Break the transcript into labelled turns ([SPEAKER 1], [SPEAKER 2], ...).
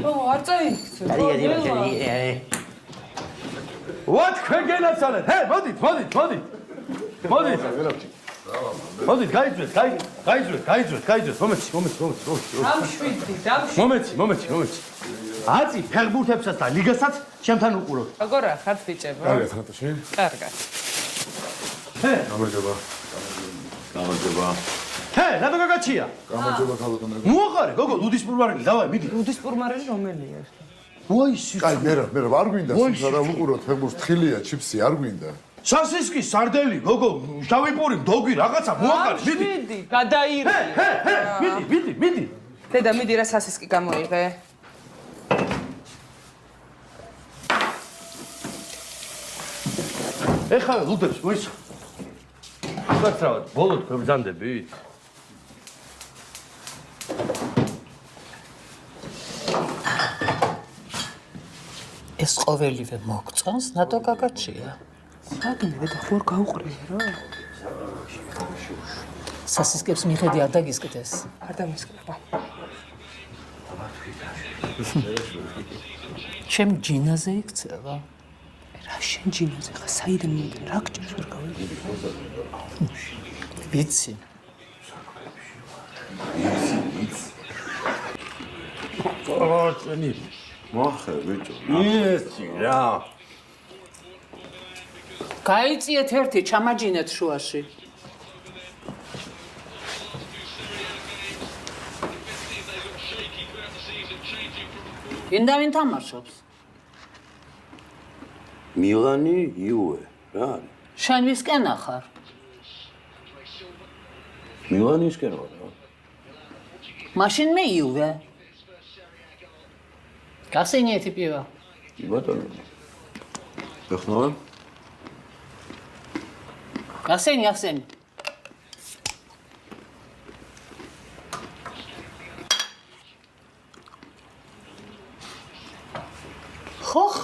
[SPEAKER 1] არ წაიქცე.
[SPEAKER 2] What can I say? Hey, მოდით. მოდით, გაიძვეთ. მომეცი. აწი ფეხბურთებსაც და ლიგასაც ჩემთან უყუროთ.
[SPEAKER 1] როგორ ახართ ბიჭებო?
[SPEAKER 3] კარგად ხათოში?
[SPEAKER 1] კარგად.
[SPEAKER 3] გამარჯობა.
[SPEAKER 2] რატო გაგაჩია?
[SPEAKER 3] გამარჯობა ქალბატონო.
[SPEAKER 2] მოაყარე, გოგო, ლუდის პურმარელი, დავაი, მიდი.
[SPEAKER 1] ლუდის პურმარელი რომელია?
[SPEAKER 2] ვაი, სიცი.
[SPEAKER 3] კაი, მე არ გვინდა სიმღერა ვუყუროთ, ფეხბურთს თხილია, ჩიფსი არ გვინდა.
[SPEAKER 2] სასისკი, სარდელი, გოგო, შავი პური, დოგი, რაღაცა, მოაყარე, მიდი.
[SPEAKER 1] მიდი, გადაირე.
[SPEAKER 2] მიდი.
[SPEAKER 1] დედა, მიდი რა სასისკი გამოიღე.
[SPEAKER 2] ეხლა ლუდებს მოიცა. უკაცრავად, ბოლოდ გვებრძანდებით.
[SPEAKER 4] ეს ყოველივე მოგწონს, ნატო გაგაჩია.
[SPEAKER 1] საგნე და ხوار გაუყრია რა.
[SPEAKER 4] სასისკებს მიხედი არ დაგისკდეს.
[SPEAKER 1] არ დამისკდება.
[SPEAKER 4] ჩემ ჯინაზე იქცევა.
[SPEAKER 1] რა შენ ჯინაზე ხა საიდან მომდენ რა გჭირს ვერ გავიგე.
[SPEAKER 4] ვიცი.
[SPEAKER 2] აბა,
[SPEAKER 3] მოახერე ბიჭო.
[SPEAKER 2] ისე რა.
[SPEAKER 4] გაიწიეთ ერთი, ჩამაჯინეთ შუაში. ვინ თამაშობს?
[SPEAKER 5] მილანი, იუვე, რა არის?
[SPEAKER 4] შენ ვისკენ ახარ?
[SPEAKER 5] მილანისკენ ვარ რა.
[SPEAKER 4] მაშინ მე იუვე. გასინიეთი პივა.
[SPEAKER 5] კი ბატონო. ეხლა
[SPEAKER 4] გასენი. ხოხ